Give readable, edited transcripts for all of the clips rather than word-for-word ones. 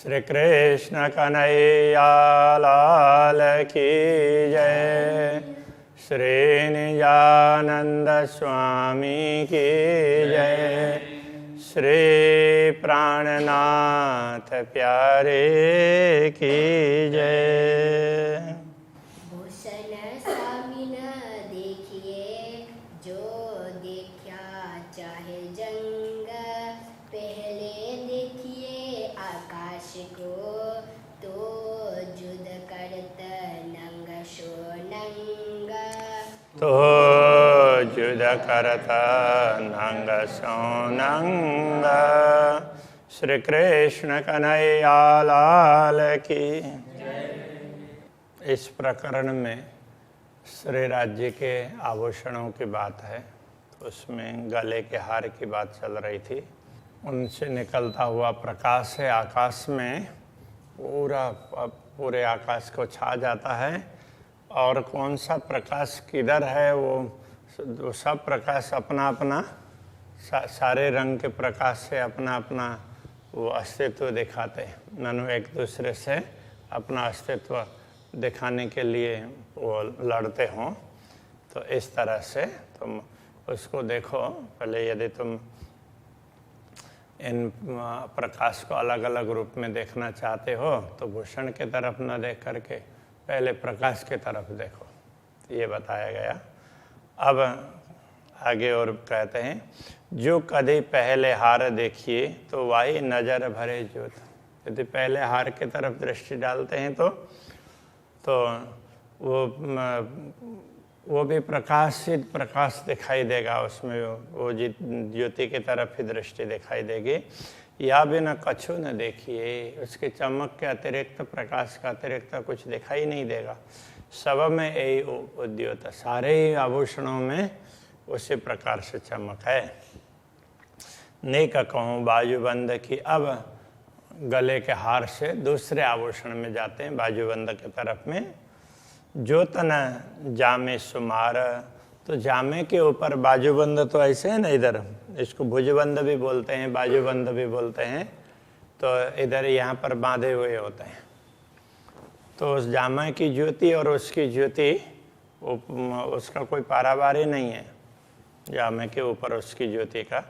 श्री कृष्ण कन्हैया लाल की जय। श्री निजानंद स्वामी की जय। श्री प्राणनाथ प्यारे की जय। भूषण स्वामी न देखिए जो देखा चाहे जंग, पहले देखिए आकाश को तो जुद करत नंग शो नंग। तो जुद करत नंग सो नंग। श्री कृष्ण कन्हैया लाल की। इस प्रकरण में श्री राज्य के आभूषणों की बात है, तो उसमें गले के हार की बात चल रही थी। उनसे निकलता हुआ प्रकाश है, आकाश में पूरे आकाश को छा जाता है। और कौन सा प्रकाश किधर है वो सब प्रकाश अपना अपना सारे रंग के प्रकाश से अपना अपना वो अस्तित्व दिखाते हैं। मानो एक दूसरे से अपना अस्तित्व दिखाने के लिए वो लड़ते हों। तो इस तरह से तुम उसको देखो। पहले यदि तुम इन प्रकाश को अलग अलग रूप में देखना चाहते हो तो भूषण के तरफ न देख करके पहले प्रकाश के तरफ देखो, ये बताया गया। अब आगे और कहते हैं, जो कभी पहले हार देखिए तो वाही नजर भरे ज्योत। यदि पहले हार की तरफ दृष्टि डालते हैं तो वो भी प्रकाशित प्रकाश दिखाई देगा, उसमें वो ज्योति की तरफ ही दृष्टि दिखाई देगी। या भी न कछु न देखिए, उसके चमक के अतिरिक्त प्रकाश का अतिरिक्त कुछ दिखाई नहीं देगा। सब में यही उद्योत, सारे ही आभूषणों में उसी प्रकार से चमक है। नेक कहूँ बाजूबंद की। अब गले के हार से दूसरे आभूषण में जाते हैं, बाजूबंद के तरफ में। जो तन जामे सुमार, तो जामे के ऊपर बाजूबंद तो ऐसे है ना, इधर इसको भुजबंद भी बोलते हैं, बाजूबंद भी बोलते हैं। तो इधर यहाँ पर बांधे हुए होते हैं। तो उस जामे की ज्योति और उसकी ज्योति उसका कोई पारावार ही नहीं है, जामे के ऊपर उसकी ज्योति का।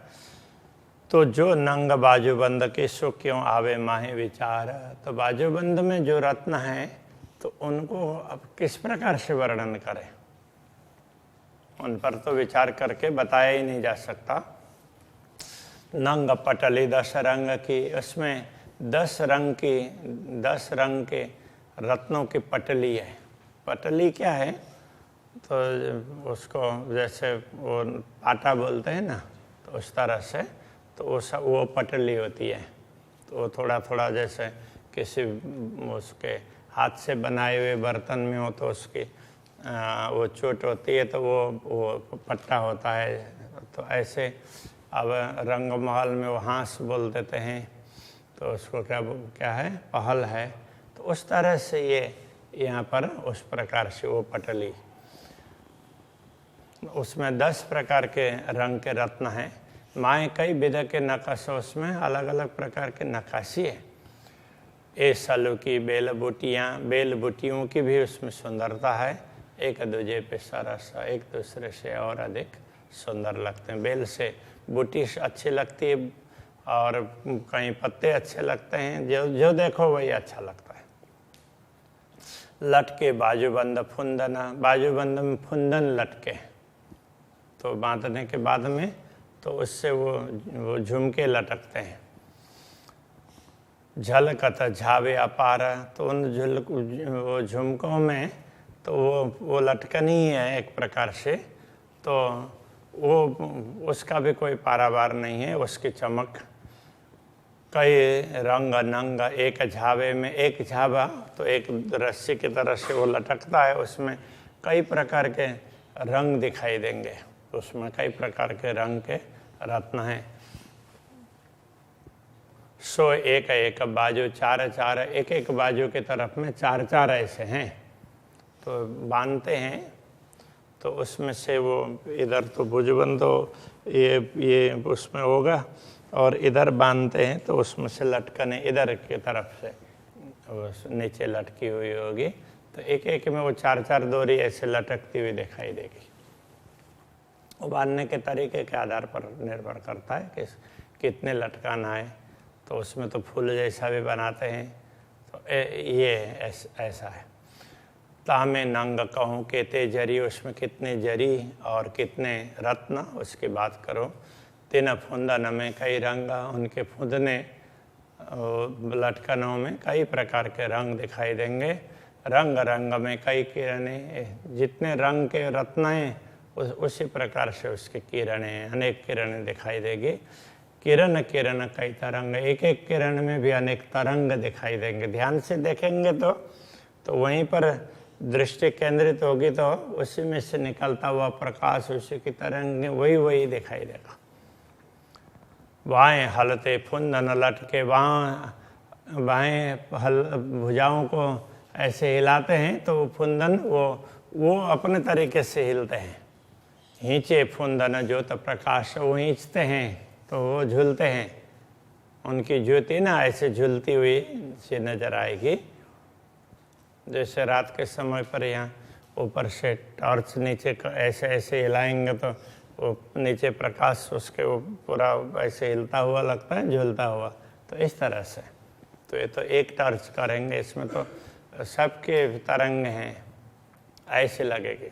तो जो नंग बाजूबंद के सो क्यों आवे माहे विचार। तो बाजूबंद में जो रत्न है तो उनको अब किस प्रकार से वर्णन करें, उन पर तो विचार करके बताया ही नहीं जा सकता। नंग पटली 10 रंग की, उसमें 10 रंग के रत्नों की पटली है। पटली क्या है, तो उसको जैसे वो आटा बोलते हैं ना, तो उस तरह से तो वो पटली होती है। तो वो थोड़ा थोड़ा जैसे किसी उसके हाथ से बनाए हुए बर्तन में हो तो उसकी वो चोट होती है तो वो पट्टा होता है। तो ऐसे अब रंग महल में वो हाँस बोल देते हैं, तो उसको क्या है, पहल है। तो उस तरह से ये यहाँ पर उस प्रकार से वो पटली, उसमें 10 प्रकार के रंग के रत्न हैं। माए कई विध के नक्श, उसमें अलग अलग प्रकार के नक्काशी है। ए सलू की बेल बूटियों की भी उसमें सुंदरता है। एक दूजे पे सरस, एक दूसरे से और अधिक सुंदर लगते हैं। बेल से बूटी अच्छी लगती है और कहीं पत्ते अच्छे लगते हैं, जो देखो वही अच्छा लगता है। लटके बाजूबंद फुंदना, बाजूबंद में फुंदन लटके, तो बांधने के बाद में तो उससे वो झुमके लटकते हैं। झलकत झावे अपार, तो उन वो झुमकों में तो वो लटकन ही है एक प्रकार से। तो वो उसका भी कोई पारावार नहीं है, उसकी चमक। कई रंग नंग एक झावे में, एक झावा तो एक रस्सी की तरह से वो लटकता है, उसमें कई प्रकार के रंग दिखाई देंगे। उसमें कई प्रकार के रंग के रत्न हैं। सो एक एक बाजू 4 एक बाजू के तरफ में 4 ऐसे हैं, तो बांधते हैं। तो उसमें से वो इधर तो भुजबंद ये उसमें होगा, और इधर बांधते हैं तो उसमें से लटकने इधर की तरफ से नीचे लटकी हुई होगी, तो एक एक में वो 4-4 डोरी ऐसे लटकती हुई दिखाई देगी। वो बांधने के तरीके के आधार पर निर्भर करता है कि कितने लटकाना है। तो उसमें तो फूल जैसा भी बनाते हैं, तो ये ऐसा है। तामे नंग कहूँ केते जरी, उसमें कितने जरी और कितने रत्न उसकी बात करो। तीन फुंदन में कई रंग, उनके फुंदने लटकनों में कई प्रकार के रंग दिखाई देंगे। रंग रंग में कई किरणें, जितने रंग के रत्न हैं उसी प्रकार से उसकी किरणें, अनेक किरणें दिखाई देगी। किरण किरण कई तरंग, एक एक किरण में भी अनेक तरंग दिखाई देंगे। ध्यान से देखेंगे तो वहीं पर दृष्टि केंद्रित होगी तो उसी में से निकलता हुआ प्रकाश, उसी की तरंग वही दिखाई देगा। बाएं हलते फुंदन लटके, बाएं भुजाओं को ऐसे हिलाते हैं तो वो फुंदन वो अपने तरीके से हिलते हैं। हिंचे फुंदन ज्योत प्रकाश, वो हिंचते हैं तो वो झूलते हैं, उनकी ज्योति ना ऐसे झूलती हुई सी नजर आएगी। जैसे रात के समय पर यहाँ ऊपर से टॉर्च नीचे ऐसे ऐसे हिलाएंगे तो वो नीचे प्रकाश उसके वो पूरा ऐसे हिलता हुआ लगता है, झूलता हुआ। तो इस तरह से तो ये तो एक टॉर्च करेंगे, इसमें तो सबके तरंग हैं, ऐसे लगेगी।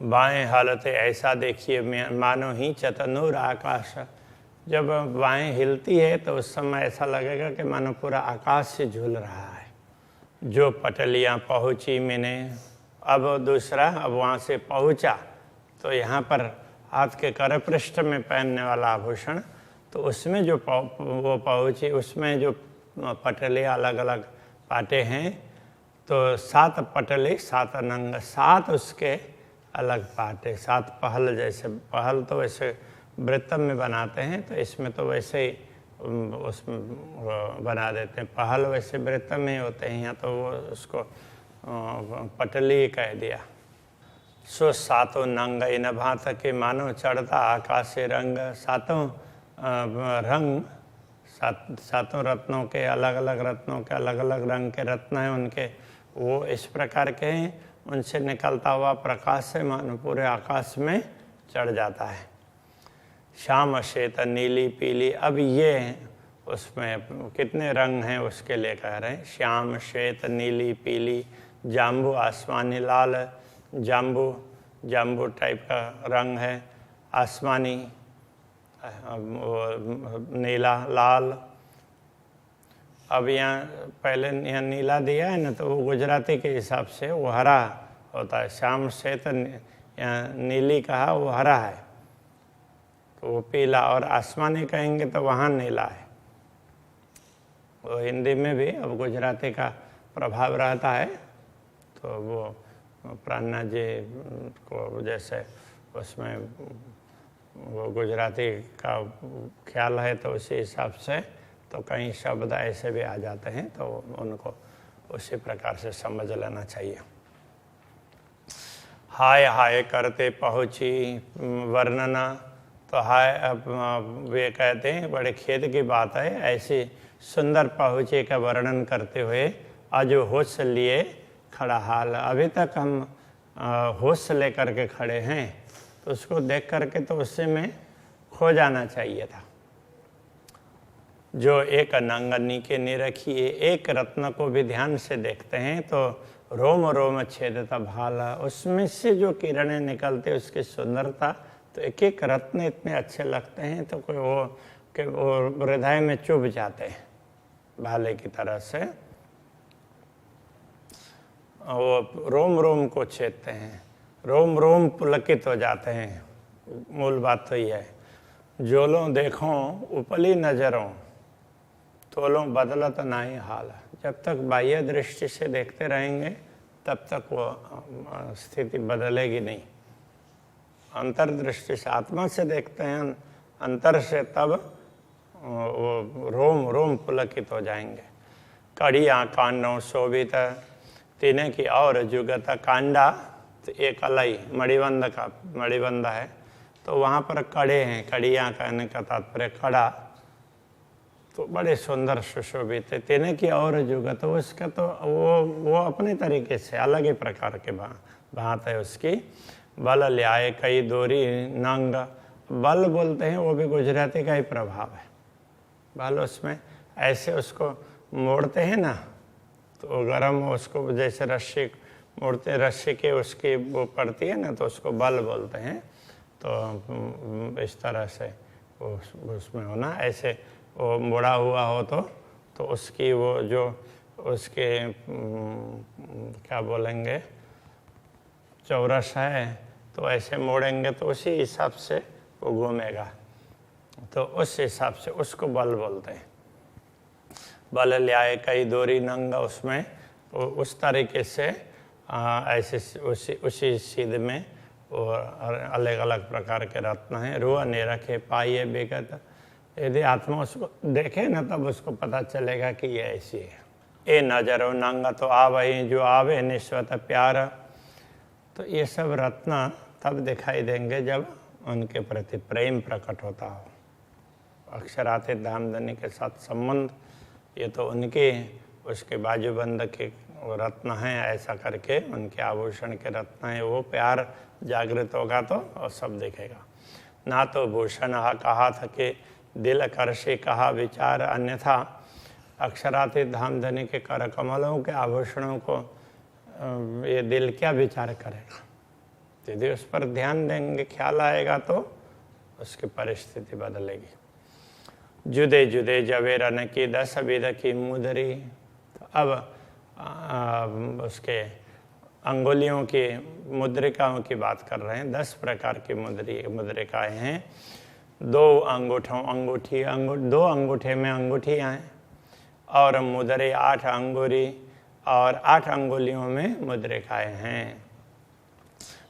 बाएं हालत ऐसा देखिए मानो ही चतनूर आकाश, जब बाएं हिलती है तो उस समय ऐसा लगेगा कि मानो पूरा आकाश से झूल रहा है। जो पटलियाँ पहुँची मैंने, अब दूसरा, अब वहाँ से पहुँचा तो यहाँ पर हाथ के करपृष्ठ में पहनने वाला आभूषण, तो उसमें जो वो पहुँची उसमें जो पटलियाँ अलग अलग पाटे हैं, तो 7 पटली 7 नंग, 7 उसके अलग पाटे, 7 पहल। जैसे पहल तो वैसे वृत्तम में बनाते हैं, तो इसमें तो वैसे ही उसमें बना देते हैं। पहल वैसे वृत्तम में होते हैं, यहाँ तो वो उसको पटली कह दिया। सो 7 नंग इन भात के मानो चढ़ता आकाशे रंग, 7 रंग, 7 रत्नों के अलग अलग रत्नों के अलग अलग रंग के रत्न हैं उनके, वो इस प्रकार के हैं। उनसे निकलता हुआ प्रकाश से मानो पूरे आकाश में चढ़ जाता है। श्याम श्वेत नीली पीली, अब ये उसमें कितने रंग हैं उसके लिए कह रहे हैं। श्याम श्वेत नीली पीली, जाम्बू आसमानी लाल, जाम्बू टाइप का रंग है, आसमानी नीला लाल। अब यहाँ पहले यहाँ नीला दिया है ना, तो वो गुजराती के हिसाब से वो हरा होता है। श्याम श्वेत यहाँ नीली कहा, वो हरा है, तो वो पीला, और आसमानी कहेंगे तो वहाँ नीला है। वो हिंदी में भी अब गुजराती का प्रभाव रहता है, तो वो प्राणा जी को जैसे उसमें वो गुजराती का ख्याल है तो उसी हिसाब से तो कई शब्द ऐसे भी आ जाते हैं, तो उनको उसी प्रकार से समझ लेना चाहिए। हाय हाय करते पहुँची वर्णना, तो हाय अब वे कहते हैं बड़े खेद की बात है, ऐसी सुंदर पहुँचे का वर्णन करते हुए आज होश लिए खड़ा हाल। अभी तक हम होश लेकर के खड़े हैं, तो उसको देख करके तो उससे में खो जाना चाहिए था। जो एक नंगनी के निरखिए, एक रत्न को भी ध्यान से देखते हैं तो रोम रोम छेदता भाला, उसमें से जो किरणें निकलते उसकी सुंदरता, तो एक एक रत्न इतने अच्छे लगते हैं तो कोई वो हृदय में चुभ जाते हैं भाले की तरह से, वो रोम रोम को छेदते हैं, रोम रोम पुलकित हो जाते हैं। मूल बात तो ये है। जोलों देखो उपली नजरों, तोलों बदलत नहीं हाल। जब तक बाह्य दृष्टि से देखते रहेंगे तब तक वो स्थिति बदलेगी नहीं। अंतर्दृष्टि से, आत्मा से देखते हैं अंतर से, तब वो रोम रोम पुलकित हो जाएंगे। कड़ियाँ कांडों शोभित, तीने की और जुगत, कांडा तो एक अलई मणिबंध है, तो वहाँ पर कड़े हैं, कड़ियाँ कहने का तात्पर्य कड़ा, तो बड़े सुंदर सुशोभित है। तेने की और जुगत, उसका तो वो अपने तरीके से अलग ही प्रकार के बात है उसकी। बल ल्याए कई दोरी नंग, बल बोलते हैं वो भी गुजराती का ही प्रभाव है। बल उसमें ऐसे उसको मोड़ते हैं ना, तो गरम उसको जैसे रस्सी मोड़ते, रस्सी के उसकी वो पड़ती है ना, तो उसको बल बोलते हैं। तो इस तरह से उसमें होना, ऐसे वो मुड़ा हुआ हो तो उसकी वो जो उसके क्या बोलेंगे चौरस है, तो ऐसे मोड़ेंगे तो उसी हिसाब से वो घूमेगा, तो उस हिसाब से उसको बल बोलते हैं। बल ल्याए कई दोरी नंगा, उसमें उस तरीके से ऐसे उसी सीध में और अलग अलग प्रकार के रत्न हैं। रुआ ने रखे पाइए विगत, यदि आत्मा उसको देखे ना तब उसको पता चलेगा कि ये ऐसी है। ए नजरो नंगा तो आवही जो आवे निस्वत प्यार, तो ये सब रत्न तब दिखाई देंगे जब उनके प्रति प्रेम प्रकट होता हो। अक्षरातीत धामधनी के साथ संबंध, ये तो उनके उसके बाजूबंद के रत्न हैं, ऐसा करके उनके आभूषण के रत्न हैं। वो प्यार जागृत होगा तो और सब दिखेगा। ना तो भूषण हा कहा था कि दिल करशे कहा विचार, अन्यथा अक्षरातीत धामधनी के कर कमलों के आभूषणों को ये दिल क्या विचार करेगा। यदि उस पर ध्यान देंगे, ख्याल आएगा तो उसकी परिस्थिति बदलेगी। जुदे जुदे जवेरन की 10 विध की मुदरी, तो अब उसके अंगुलियों की मुद्रिकाओं की बात कर रहे हैं। 10 प्रकार की मुद्रिकाएँ हैं। 2 दो अंगूठे में अंगूठियाँ हैं, और मुद्रे 8 अंगुरी, और 8 अंगुलियों में मुद्रिकाएँ हैं।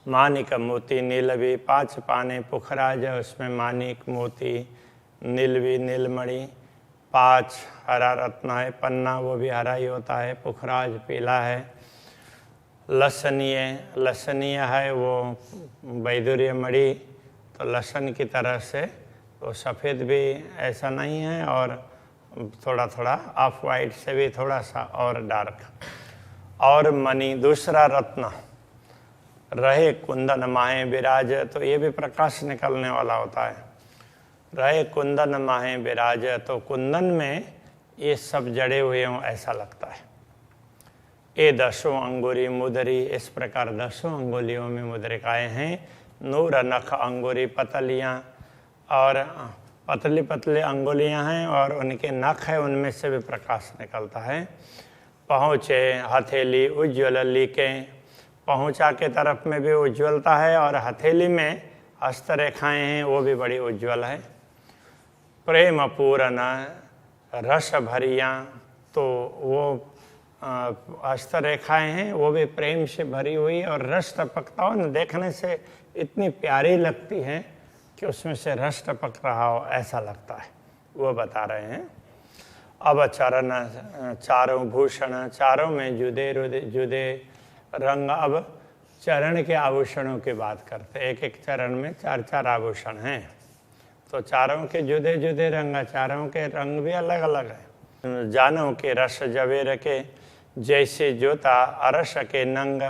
मानिक मोती नीलवी 5 पाने पुखराज, उसमें मानिक मोती नीलवी नीलमणि 5 हरा रत्न है। पन्ना वो भी हरा ही होता है, पुखराज पीला है। लसनीय है वो वैदुर्य मणि, तो लसन की तरह से वो सफ़ेद भी ऐसा नहीं है, और थोड़ा थोड़ा ऑफ वाइट से भी थोड़ा सा और डार्क। और मणि दूसरा रत्न रहे कुंदन माहे विराज, तो ये भी प्रकाश निकलने वाला होता है। रहे कुंदन माहे विराज, तो कुंदन में ये सब जड़े हुए हों ऐसा लगता है। ये 10 अंगुरी मुदरी, इस प्रकार 10 अंगुलियों में मुद्रिकाएँ हैं। नूर नख अंगुरी पतलियाँ, और पतली पतली अंगुलियाँ हैं और उनके नख है, उनमें से भी प्रकाश निकलता है। पहुँचे हथेली उज्ज्वल लीके, पहुँचा के तरफ में भी उज्ज्वलता है, और हथेली में हस्तरेखाएँ हैं वो भी बड़ी उज्ज्वल है। प्रेम पूर्ण रस भरियाँ, तो वो हस्तरेखाएँ हैं वो भी प्रेम से भरी हुई, और रस टपकता हो न, देखने से इतनी प्यारी लगती है कि उसमें से रस टपक रहा हो ऐसा लगता है, वो बता रहे हैं। अब चरण 4 भूषण, चारों में जुदे रंग। अब चरण के आभूषणों की बात करते, एक चरण में 4 आभूषण हैं, तो चारों के जुदे जुदे रंग, चारों के रंग भी अलग अलग है। जानों के रस जवेर के जैसे जोता अरस के नंग,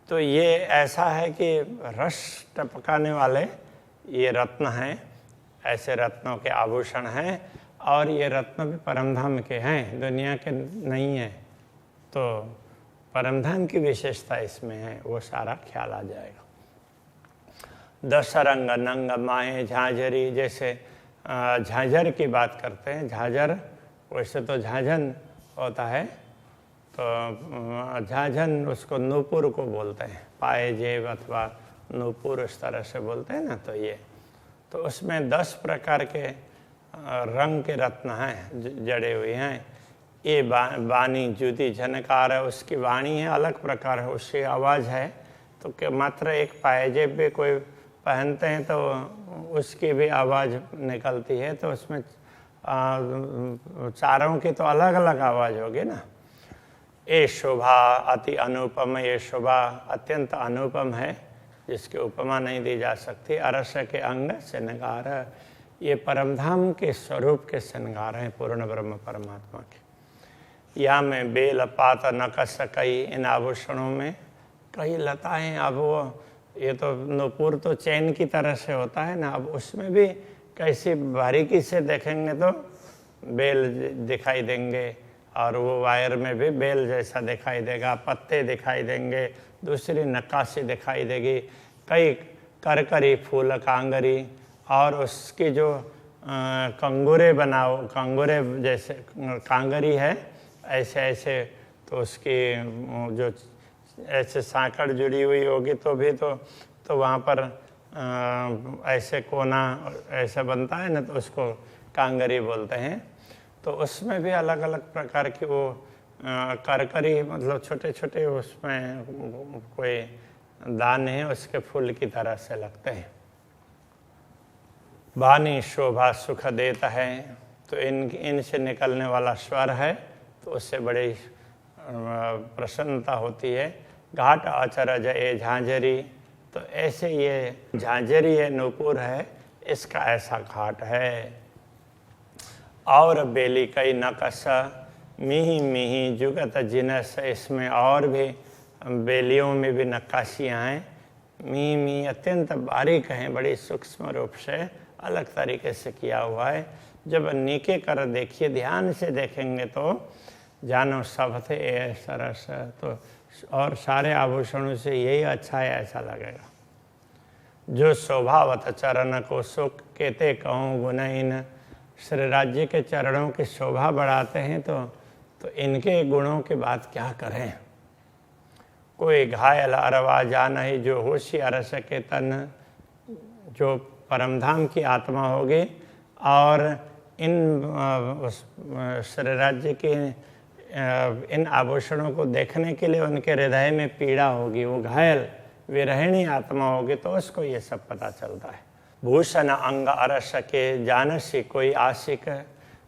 तो ये ऐसा है कि रस टपकाने वाले ये रत्न हैं, ऐसे रत्नों के आभूषण हैं। और ये रत्न भी परमधाम के हैं, दुनिया के नहीं हैं, तो परमधाम की विशेषता इसमें है, वो सारा ख्याल आ जाएगा। 10 रंग नंग माहे झांझरी, जैसे झांझर की बात करते हैं। झांझर वैसे तो झांझन होता है, तो झांझन उसको नूपुर को बोलते हैं, पाए जेब अथवा नूपुर इस तरह से बोलते हैं ना। तो ये तो उसमें 10 प्रकार के रंग के रत्न हैं, जड़े हुए हैं। ये वाणी जुदी झनकार है, उसकी वाणी है अलग प्रकार है, उसकी आवाज़ है। तो मात्र एक पायजेब भी कोई पहनते हैं तो उसकी भी आवाज़ निकलती है, तो उसमें चारों की तो अलग अलग आवाज़ होगी ना। ये शोभा अति अनुपम, ये शोभा अत्यंत अनुपम है, जिसकी उपमा नहीं दी जा सकती। अरस के अंग से नगार, ये परमधाम के स्वरूप के श्रृंगार हैं पूर्ण ब्रह्म परमात्मा के। या में बेल पात नकस कई, इन आभूषणों में कई लताएं। अब वो ये तो नूपुर तो चैन की तरह से होता है ना, अब उसमें भी कैसी बारीकी से देखेंगे तो बेल दिखाई देंगे, और वो वायर में भी बेल जैसा दिखाई देगा, पत्ते दिखाई देंगे, दूसरी नक्काशी दिखाई देगी, कई करकरी फूल कांगरी, और उसकी जो कंगूरे बनाओ, कंगूरे जैसे कांगरी है ऐसे ऐसे, तो उसकी जो ऐसे सांकड़ जुड़ी हुई होगी तो भी तो वहाँ पर ऐसे कोना ऐसा बनता है ना, तो उसको कांगरी बोलते हैं। तो उसमें भी अलग अलग प्रकार की वो करकरी, मतलब छोटे छोटे उसमें कोई दाने हैं, उसके फूल की तरह से लगते हैं। वाणी शोभा सुख देता है, तो इनसे निकलने वाला स्वर है तो उससे बड़ी प्रसन्नता होती है। घाट अचरज ए झांझरी, तो ऐसे ये झांझरी है, नूपुर है, इसका ऐसा घाट है। और बेली कई नकश मिही मिही जुगत जिनस, इसमें और भी बेलियों में भी नक्काशियाँ हैं, मिही मिही अत्यंत बारीक हैं, बड़ी सूक्ष्म रूप से अलग तरीके से किया हुआ है। जब नीके कर देखिए, ध्यान से देखेंगे तो जानो सब थे ए सरस, तो और सारे आभूषणों से यही अच्छा है ऐसा लगेगा। जो स्वभावत चरण को सुख कहते कहूँ गुणहीन, श्री राज्य के चरणों की शोभा बढ़ाते हैं तो इनके गुणों की बात क्या करें। कोई घायल अरवा जान ही, जो होशियार सके तन, जो परमधाम की आत्मा होगी और इन श्री राज्य के इन आभूषणों को देखने के लिए उनके हृदय में पीड़ा होगी, वो घायल विरहिणी आत्मा होगी, तो उसको ये सब पता चलता है। भूषण अंग अरस के जानसी, कोई आशिक,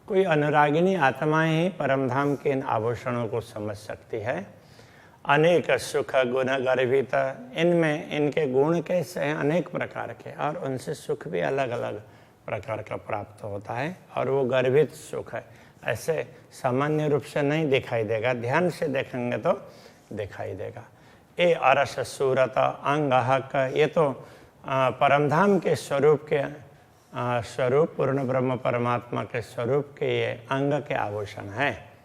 कोई अनुरागिनी आत्माएं ही परमधाम के इन आभूषणों को समझ सकती है। अनेक सुख गुण गर्भित, इनमें इनके गुण कैसे हैं, अनेक प्रकार के, और उनसे सुख भी अलग अलग प्रकार का प्राप्त होता है, और वो गर्भित सुख है, ऐसे सामान्य रूप से नहीं दिखाई देगा, ध्यान से देखेंगे तो दिखाई देगा। ए अरस सूरत अंग हक, ये तो परमधाम के स्वरूप के स्वरूप पूर्ण ब्रह्म परमात्मा के स्वरूप के ये अंग के आभूषण है।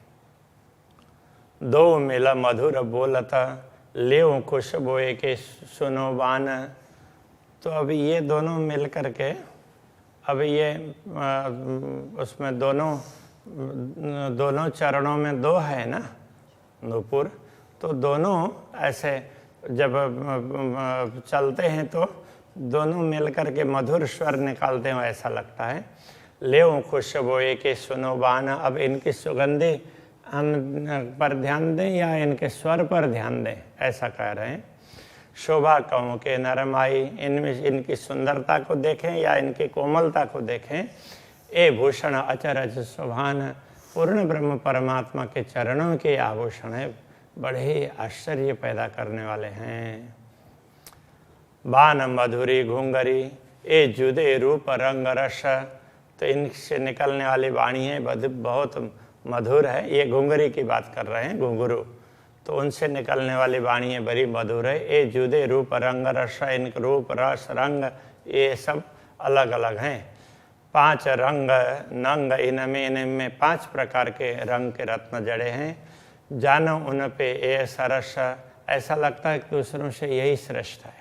दो मिला मधुर बोलता ले खुशबोए के सुनो बान, तो अभी ये दोनों मिल करके, अब ये उसमें दोनों चरणों में दो है ना नूपुर, तो दोनों ऐसे जब चलते हैं तो दोनों मिलकर के मधुर स्वर निकालते हैं, ऐसा लगता है। ले खुशबोए के सुनो बान, अब इनकी सुगंधी हम पर ध्यान दें या इनके स्वर पर ध्यान दें, ऐसा कह रहे हैं। शोभा कहूँ के नरमाई, इनमें इनकी सुंदरता को देखें या इनकी कोमलता को देखें। ए भूषण अचरज शोभान, पूर्ण ब्रह्म परमात्मा के चरणों के आभूषण है, बड़े ही आश्चर्य पैदा करने वाले हैं। बान मधुरी घुंगरी, ए जुदे रूप रंग रस, तो इनसे निकलने वाली वाणी है बहुत मधुर है। ये घुंगरी की बात कर रहे हैं, घुंघरू, तो उनसे निकलने वाली वाणी है बड़ी मधुर है। ए जुदे रूप रंग रस, इनके रूप रस रंग ये सब अलग अलग हैं। 5 रंग नंग, इनमें 5 प्रकार के रंग के रत्न जड़े हैं। जानो उन पे ए सरस, ऐसा लगता है कि दूसरों से यही श्रेष्ठ है।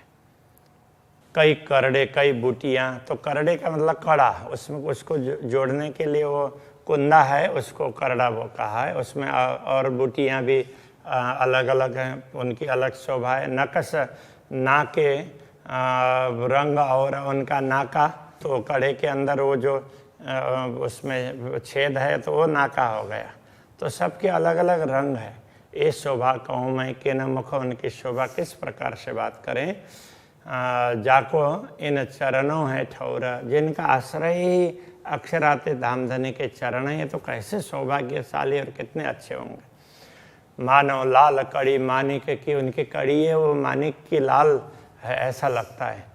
कई करड़े कई बूटियाँ, तो करड़े का मतलब कड़ा, उसमें उसको जोड़ने के लिए वो कुंदा है, उसको करड़ा वो कहा है। उसमें और बूटियाँ भी अलग अलग हैं, उनकी अलग शोभा है। नकश नाके रंग और उनका नाका, तो कड़े के अंदर वो जो उसमें छेद है तो वो नाका हो गया। तो सबके अलग अलग रंग है। ये शोभा कहूँ मैं कि न मुख, उनकी शोभा किस प्रकार से बात करें। जाको इन चरणों है ठौरा, जिनका आश्रय ही अक्षराते धामधनी के चरण है, तो कैसे सौभाग्यशाली और कितने अच्छे होंगे। मानो लाल कड़ी मानिक की, उनकी कड़ी है वो मानिक की लाल है, ऐसा लगता है।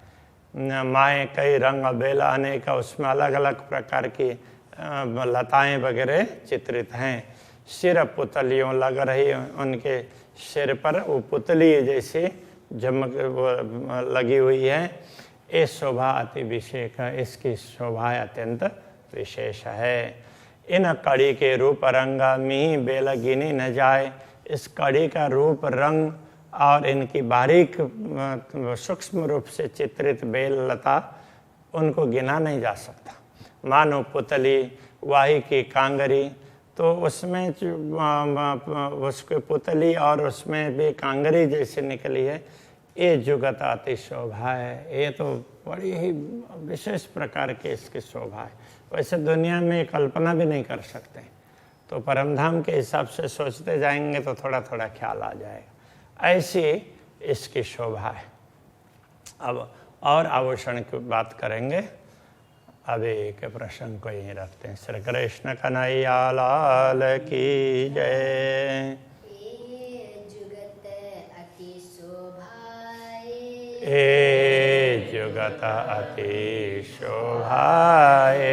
माए कई रंग बेला अनेक, उसमें अलग अलग प्रकार की लताएं वगैरह चित्रित हैं। सिर पुतलियों लग रही, उनके सिर पर वो पुतली जैसी झमक लगी हुई है। ये शोभा अति विशेष, इसकी शोभा अत्यंत विशेष है। इन कड़ी के रूप रंग मिही बेल गिनी न जाए, इस कड़ी का रूप रंग और इनकी बारीक सूक्ष्म रूप से चित्रित बेल लता, उनको गिना नहीं जा सकता। मानो पुतली वाही की कांगरी, तो उसमें उसके पुतली और उसमें भी कांगरी जैसे निकली है। ये जुगत अति शोभा है, ये तो बड़ी ही विशेष प्रकार की इसकी शोभा है, वैसे दुनिया में कल्पना भी नहीं कर सकते। तो परमधाम के हिसाब से सोचते जाएंगे तो थोड़ा थोड़ा ख्याल आ जाएगा, ऐसी इसकी शोभा है। अब और आभूषण की बात करेंगे, अभी के प्रसंग को यहीं रखते हैं। श्री कृष्ण कन्हैया लाल की जय। ए जुगत अति शोभाए,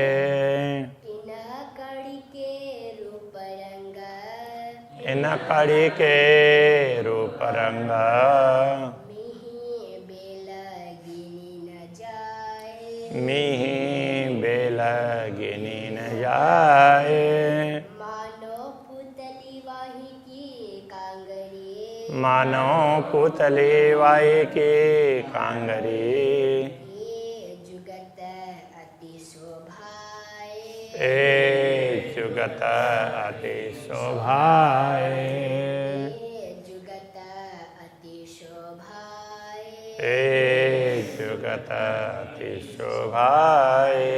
इन कड़ी के रूप रंग मिही बेल गिनी न जाए। मानो पुतली वाही की कांगरी, जुगत अति शोभाए। ए जुगत अति शोभाए, जुगत अति शोभाए। ए जुगत अति शोभाए।